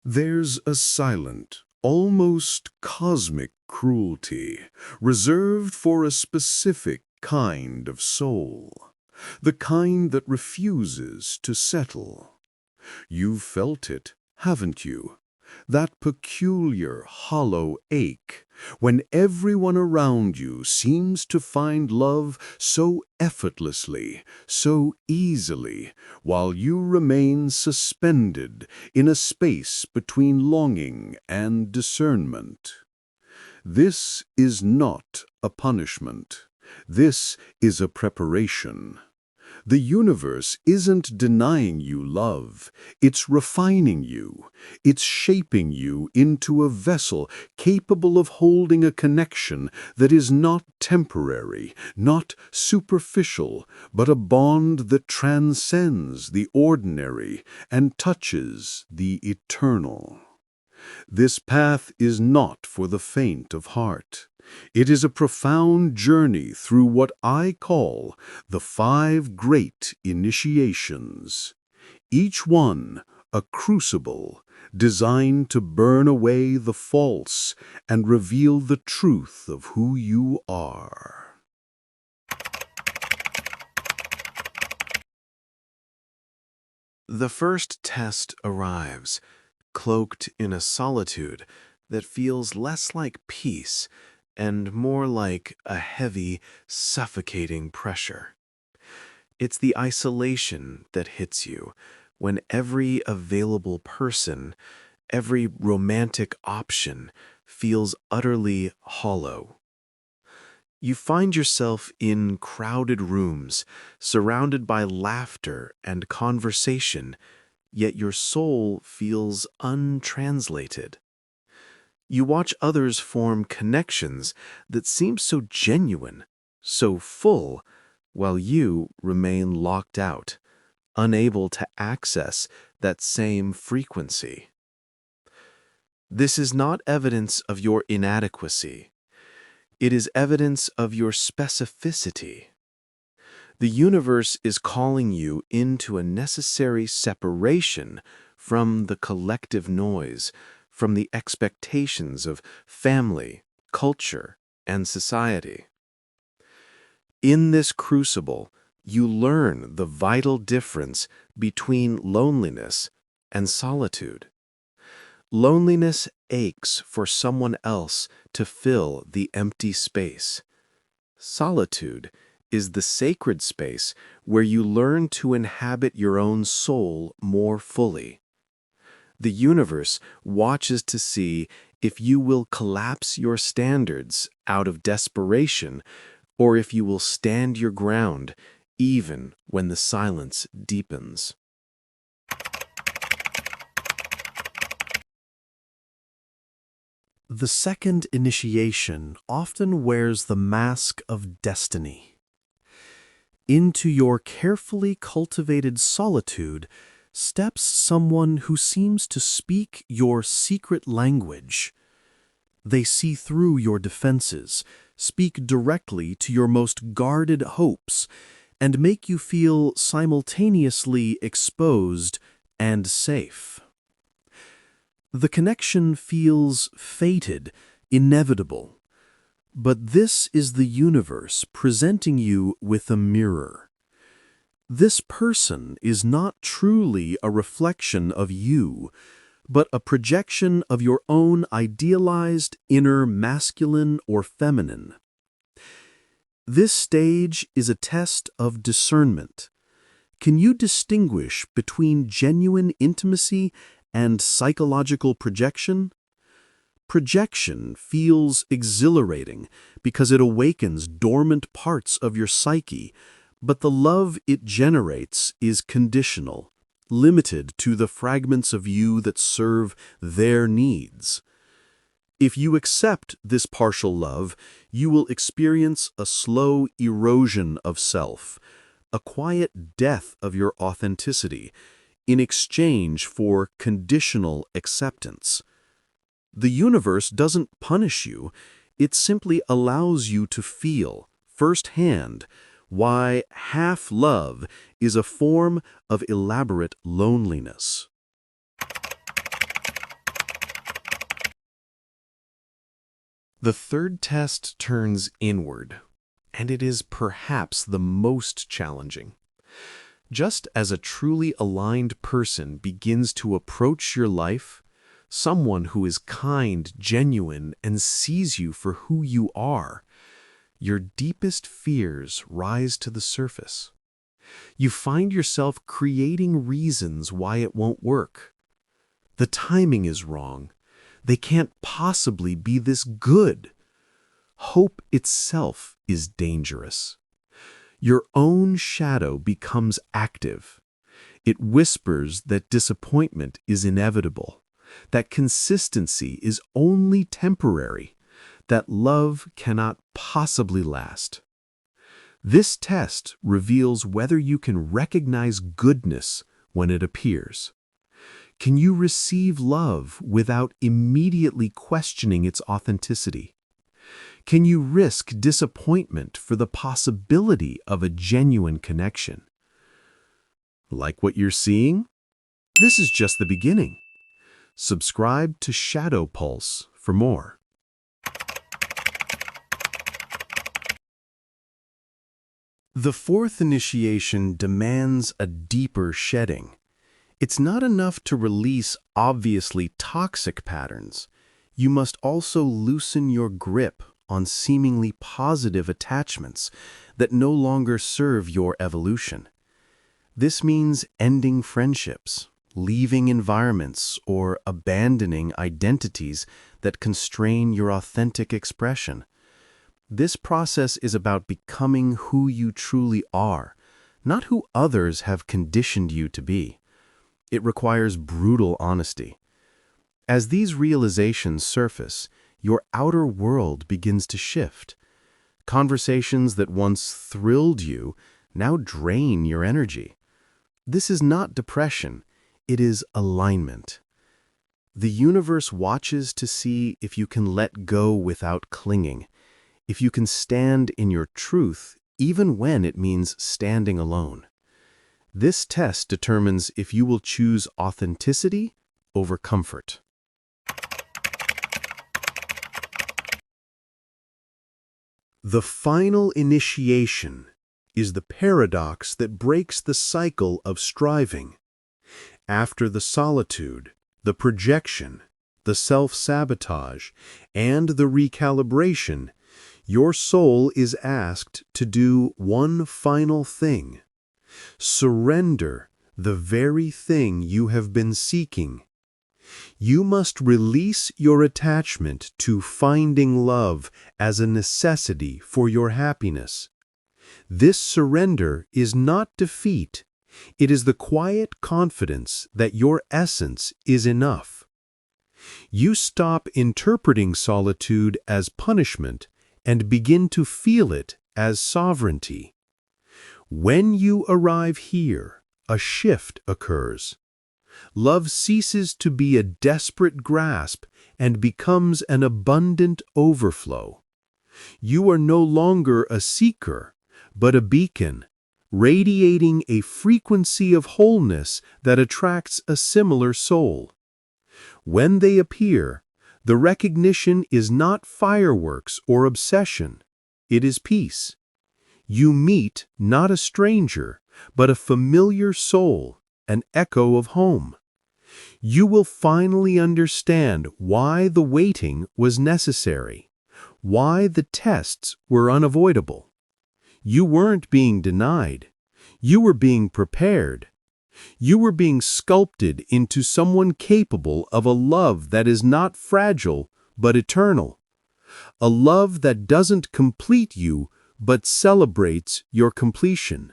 There's a silent, almost cosmic cruelty reserved for a specific kind of soul, the kind that refuses to settle. You've felt it, haven't you? That peculiar, hollow ache when everyone around you seems to find love so effortlessly, so easily, while you remain suspended in a space between longing and discernment. This is not a punishment. This is a preparation. The universe isn't denying you love, it's refining you. It's shaping you into a vessel capable of holding a connection that is not temporary, not superficial, but a bond that transcends the ordinary and touches the eternal. This path is not for the faint of heart. It is a profound journey through what I call the 5 great initiations, each one a crucible designed to burn away the false and reveal the truth of who you are. The first test arrives, cloaked in a solitude that feels less like peace and more like a heavy, suffocating pressure. It's the isolation that hits you when every available person, every romantic option feels utterly hollow. You find yourself in crowded rooms, surrounded by laughter and conversation, yet your soul feels untranslated. You watch others form connections that seem so genuine, so full, while you remain locked out, unable to access that same frequency. This is not evidence of your inadequacy. It is evidence of your specificity. The universe is calling you into a necessary separation from the collective noise, from the expectations of family, culture, and society. In this crucible, you learn the vital difference between loneliness and solitude. Loneliness aches for someone else to fill the empty space. Solitude is the sacred space where you learn to inhabit your own soul more fully. The universe watches to see if you will collapse your standards out of desperation or if you will stand your ground even when the silence deepens. The second initiation often wears the mask of destiny. Into your carefully cultivated solitude steps someone who seems to speak your secret language. They see through your defenses, speak directly to your most guarded hopes, and make you feel simultaneously exposed and safe. The connection feels fated, inevitable. But this is the universe presenting you with a mirror. This person is not truly a reflection of you, but a projection of your own idealized inner masculine or feminine. This stage is a test of discernment. Can you distinguish between genuine intimacy and psychological projection? Projection feels exhilarating because it awakens dormant parts of your psyche, but the love it generates is conditional, limited to the fragments of you that serve their needs. If you accept this partial love, you will experience a slow erosion of self, a quiet death of your authenticity, in exchange for conditional acceptance. The universe doesn't punish you, it simply allows you to feel, firsthand, why half-love is a form of elaborate loneliness. The third test turns inward, and it is perhaps the most challenging. Just as a truly aligned person begins to approach your life, someone who is kind, genuine, and sees you for who you are, your deepest fears rise to the surface. You find yourself creating reasons why it won't work. The timing is wrong. They can't possibly be this good. Hope itself is dangerous. Your own shadow becomes active. It whispers that disappointment is inevitable, that consistency is only temporary, that love cannot possibly last. This test reveals whether you can recognize goodness when it appears. Can you receive love without immediately questioning its authenticity? Can you risk disappointment for the possibility of a genuine connection? Like what you're seeing? This is just the beginning. Subscribe to Shadow Pulse for more. The fourth initiation demands a deeper shedding. It's not enough to release obviously toxic patterns. You must also loosen your grip on seemingly positive attachments that no longer serve your evolution. This means ending friendships, leaving environments, or abandoning identities that constrain your authentic expression. This process is about becoming who you truly are, not who others have conditioned you to be. It requires brutal honesty. As these realizations surface, your outer world begins to shift. Conversations that once thrilled you now drain your energy. This is not depression, it is alignment. The universe watches to see if you can let go without clinging, if you can stand in your truth even when it means standing alone. This test determines if you will choose authenticity over comfort. The final initiation is the paradox that breaks the cycle of striving. After the solitude, the projection, the self-sabotage, and the recalibration, your soul is asked to do one final thing: surrender the very thing you have been seeking. You must release your attachment to finding love as a necessity for your happiness. This surrender is not defeat. It is the quiet confidence that your essence is enough. You stop interpreting solitude as punishment and begin to feel it as sovereignty. When you arrive here, a shift occurs. Love ceases to be a desperate grasp and becomes an abundant overflow. You are no longer a seeker, but a beacon, radiating a frequency of wholeness that attracts a similar soul. When they appear, the recognition is not fireworks or obsession. It is peace. You meet not a stranger, but a familiar soul, an echo of home. You will finally understand why the waiting was necessary, why the tests were unavoidable. You weren't being denied. You were being prepared. You were being sculpted into someone capable of a love that is not fragile, but eternal. A love that doesn't complete you, but celebrates your completion.